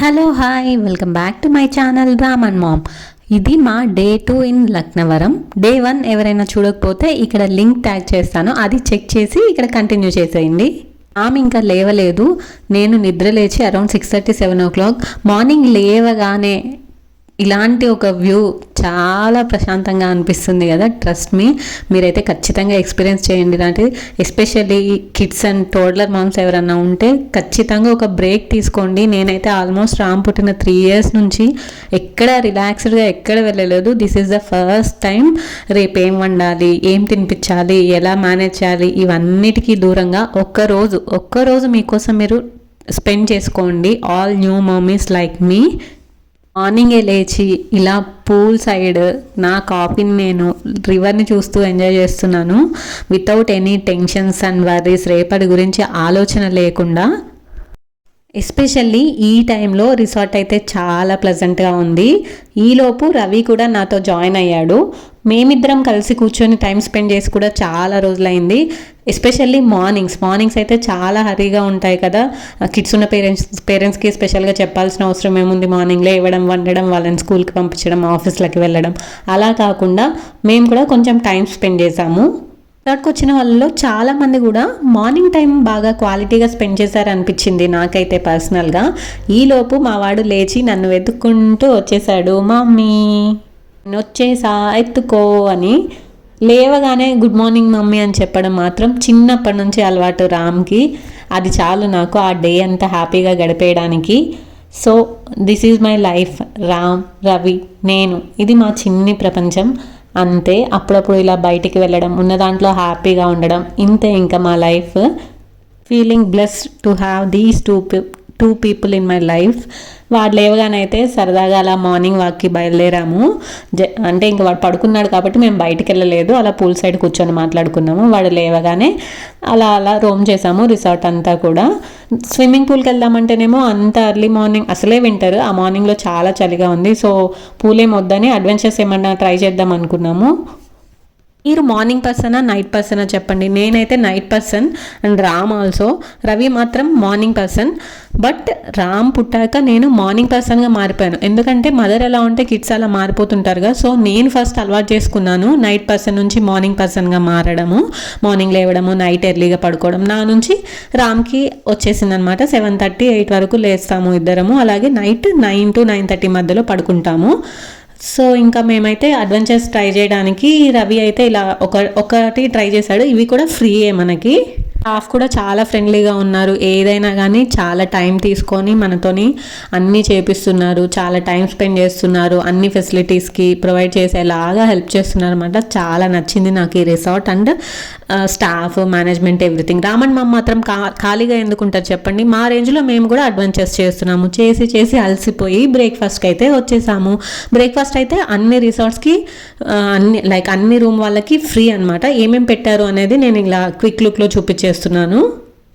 Hello hi welcome back to my channel Ram and mom. ఇది మా day 2 in Laknavaram. Day 1 ఎవరైనా చూడకపోతే ఇక్కడ లింక్ ట్యాగ్ చేస్తాను, అది చెక్ చేసి ఇక్కడ కంటిన్యూ చేసేయండి. ఆమె ఇంకా లేవలేదు. నేను నిద్ర లేచి అరౌండ్ 6:30 7 o'clock మార్నింగ్ లేవగానే ఇలాంటి ఒక వ్యూ చాలా ప్రశాంతంగా అనిపిస్తుంది కదా. ట్రస్ట్ మీ, మీరైతే ఖచ్చితంగా ఎక్స్పీరియన్స్ చేయండి ఇలాంటిది. Especially kids and toddler moms ఎవరన్నా ఉంటే ఖచ్చితంగా ఒక బ్రేక్ తీసుకోండి. నేనైతే ఆల్మోస్ట్ రామ్ పుట్టిన 3 years నుంచి ఎక్కడ రిలాక్స్డ్గా ఎక్కడ వెళ్ళలేదు. This is the first time. రేపు ఏం వండాలి, ఏం తినిపించాలి, ఎలా మేనేజ్ చేయాలి, ఇవన్నిటికీ దూరంగా ఒక్కరోజు మీకోసం మీరు స్పెండ్ చేసుకోండి. ఆల్ న్యూ మమ్మీస్ లైక్ మీ. మార్నింగే లేచి ఇలా పూల్ సైడ్ నా కాఫీని నేను రివర్ని చూస్తూ ఎంజాయ్ చేస్తున్నాను. Without any tensions and worries, రేపటి గురించి ఆలోచన లేకుండా. ఎస్పెషల్లీ ఈ టైంలో రిసార్ట్ అయితే చాలా ప్లెజెంట్గా ఉంది. ఈలోపు రవి కూడా నాతో జాయిన్ అయ్యాడు. మేమిద్దరం కలిసి కూర్చొని టైం స్పెండ్ చేసి కూడా చాలా రోజులైంది. ఎస్పెషల్లీ మార్నింగ్స్ అయితే చాలా హరీగా ఉంటాయి కదా. కిడ్స్ ఉన్న పేరెంట్స్కి స్పెషల్గా చెప్పాల్సిన అవసరం ఏముంది. మార్నింగ్లో ఇవ్వడం, వండడం, వాళ్ళని స్కూల్కి పంపించడం, ఆఫీస్లకి వెళ్ళడం, అలా కాకుండా మేము కూడా కొంచెం టైం స్పెండ్ చేసాము. ఇక్కడికి వచ్చిన వాళ్ళలో చాలామంది కూడా మార్నింగ్ టైం బాగా క్వాలిటీగా స్పెండ్ చేశారనిపించింది నాకైతే పర్సనల్గా. ఈలోపు మా వాడు లేచి నన్ను వెతుక్కుంటూ వచ్చేసాడు. మమ్మీ నేను వచ్చేసా ఎత్తుకో అని. లేవగానే గుడ్ మార్నింగ్ మమ్మీ అని చెప్పడం మాత్రం చిన్నప్పటి నుంచి అలవాటు రామ్కి. అది చాలు నాకు ఆ డే అంతా హ్యాపీగా గడిపేయడానికి. So this is my life. Ram, Ravi, నేను, ఇది మా చిన్ని ప్రపంచం అంతే. అప్పుడప్పుడు ఇలా బయటికి వెళ్ళడం, ఉన్న దాంట్లో హ్యాపీగా ఉండడం, ఇంతే ఇంకా మా life. Feeling blessed to have these two people in my life. వాడు లేవగానైతే సరదాగా అలా మార్నింగ్ వాక్కి బయలుదేరాము. అంటే ఇంకా వాడు పడుకున్నాడు కాబట్టి మేము బయటికి వెళ్ళలేదు, అలా పూల్ సైడ్ కూర్చొని మాట్లాడుకున్నాము. వాడు లేవగానే అలా రోమ్ చేసాము రిసార్ట్ అంతా కూడా. స్విమ్మింగ్ పూల్కి వెళ్దామంటేనేమో అంత ఎర్లీ మార్నింగ్, అసలే వింటర్, ఆ మార్నింగ్లో చాలా చలిగా ఉంది. సో పూల్ ఏం వద్దని అడ్వెంచర్స్ ఏమన్నా ట్రై చేద్దాం అనుకున్నాము. మీరు మార్నింగ్ పర్సనా నైట్ పర్సనా చెప్పండి. నేనైతే night person and Ram also. Ravi మాత్రం మార్నింగ్ పర్సన్. బట్ రామ్ పుట్టాక నేను మార్నింగ్ పర్సన్గా మారిపోయాను. ఎందుకంటే మదర్ ఎలా ఉంటే కిడ్స్ అలా మారిపోతుంటారుగా. సో నేను ఫస్ట్ అలవాటు చేసుకున్నాను నైట్ పర్సన్ నుంచి మార్నింగ్ పర్సన్గా మారడము. మార్నింగ్ లేవడము, నైట్ ఎర్లీగా పడుకోవడం నా నుంచి రామ్కి వచ్చేసింది అనమాట. 7:30 8 వరకు లేస్తాము ఇద్దరము. అలాగే నైట్ 9 to 9:30 మధ్యలో పడుకుంటాము. సో ఇంకా మేమైతే అడ్వెంచర్స్ ట్రై చేయడానికి రవి అయితే ఇలా ఒకటి ట్రై చేశాడు. ఇవి కూడా ఫ్రీయే మనకి. స్టాఫ్ కూడా చాలా ఫ్రెండ్లీగా ఉన్నారు. ఏదైనా కానీ చాలా టైం తీసుకొని మనతోని అన్నీ చేపిస్తున్నారు, చాలా టైం స్పెండ్ చేస్తున్నారు, అన్ని ఫెసిలిటీస్కి ప్రొవైడ్ చేసేలాగా హెల్ప్ చేస్తున్నారు అనమాట. చాలా నచ్చింది నాకు ఈ resort and staff, management, everything. Raman మామ మాత్రం ఖాళీగా ఎందుకుంటారు చెప్పండి. మా రేంజ్లో మేము కూడా అడ్వెంచర్స్ చేస్తున్నాము. చేసి అలసిపోయి బ్రేక్ఫాస్ట్కి అయితే వచ్చేసాము. బ్రేక్ఫాస్ట్ అయితే అన్ని రిసార్ట్స్కి అన్ని రూమ్ వాళ్ళకి ఫ్రీ అనమాట. ఏమేమి పెట్టారు అనేది నేను ఇలా క్విక్ లుక్లో చూపించేస్తున్నాను.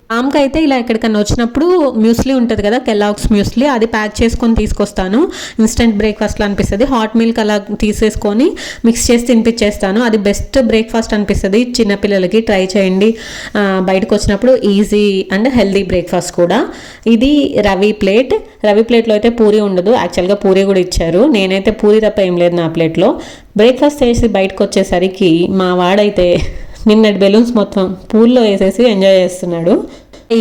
రామ్కి అయితే ఇలా ఎక్కడికన్నా వచ్చినప్పుడు మ్యూస్లీ ఉంటుంది కదా, కెలాగ్స్ మ్యూస్లీ, అది ప్యాక్ చేసుకొని తీసుకొస్తాను. ఇన్స్టెంట్ బ్రేక్ఫాస్ట్లో అనిపిస్తుంది. హాట్ మిల్క్ అలా తీసేసుకొని మిక్స్ చేసి తినిపించేస్తాను. అది బెస్ట్ బ్రేక్ఫాస్ట్ అనిపిస్తుంది చిన్నపిల్లలకి. ట్రై చేయండి బయటకు వచ్చినప్పుడు. ఈజీ అండ్ హెల్దీ బ్రేక్ఫాస్ట్ కూడా. ఇది రవి ప్లేట్లో అయితే పూరి ఉండదు. యాక్చువల్గా పూరి కూడా ఇచ్చారు. నేనైతే పూరి తప్ప ఏం లేదు నా ప్లేట్లో. బ్రేక్ఫాస్ట్ చేసి బయటకు వచ్చేసరికి మా వాడైతే నిన్నటి బెలూన్స్ మొత్తం పూల్లో వేసేసి ఎంజాయ్ చేస్తున్నాడు.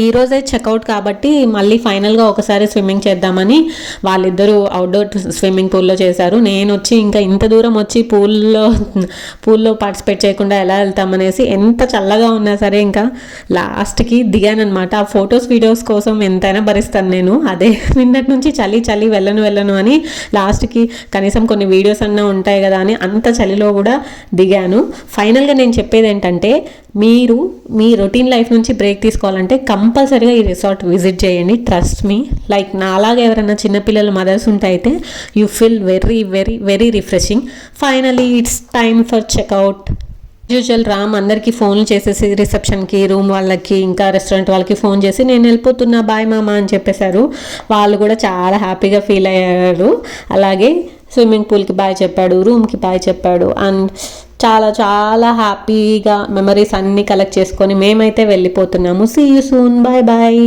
ఈరోజే చెక్అవుట్ కాబట్టి మళ్ళీ ఫైనల్గా ఒకసారి స్విమ్మింగ్ చేద్దామని వాళ్ళిద్దరూ అవుట్డోర్ స్విమ్మింగ్ పూల్లో చేశారు. నేను వచ్చి ఇంకా ఇంత దూరం వచ్చి పూల్లో పార్టిసిపేట్ చేయకుండా ఎలా వెళ్తామనేసి, ఎంత చల్లగా ఉన్నా సరే ఇంకా లాస్ట్కి దిగానమాట. ఆ ఫొటోస్ వీడియోస్ కోసం ఎంతైనా భరిస్తాను నేను. అదే నిన్నటి నుంచి చలి వెళ్ళను అని లాస్ట్కి కనీసం కొన్ని వీడియోస్ అన్నా ఉంటాయి కదా అని అంత చలిలో కూడా దిగాను. ఫైనల్గా నేను చెప్పేది ఏంటంటే, మీరు మీ రొటీన్ లైఫ్ నుంచి బ్రేక్ తీసుకోవాలంటే కంపల్సరీగా ఈ రిసార్ట్ విజిట్ చేయండి. Trust me. లైక్ నా అలాగే ఎవరైనా చిన్నపిల్లలు మదర్స్ ఉంటే అయితే you feel very very very refreshing. Finally it's time for checkout. Usual Ram అందరికీ ఫోన్లు చేసేసి రిసెప్షన్కి, రూమ్ వాళ్ళకి, ఇంకా రెస్టారెంట్ వాళ్ళకి ఫోన్ చేసి నేను వెళ్ళిపోతున్నా బాయ్ మామ అని చెప్పేశారు. వాళ్ళు కూడా చాలా హ్యాపీగా ఫీల్ అయ్యారు. అలాగే స్విమ్మింగ్ పూల్కి బాయ్ చెప్పాడు, రూమ్కి బాయ్ చెప్పాడు. అండ్ చాలా చాలా హ్యాపీగా మెమరీస్ అన్నీ కలెక్ట్ చేసుకొని మేమైతే వెళ్ళిపోతున్నాము. See you soon, bye bye.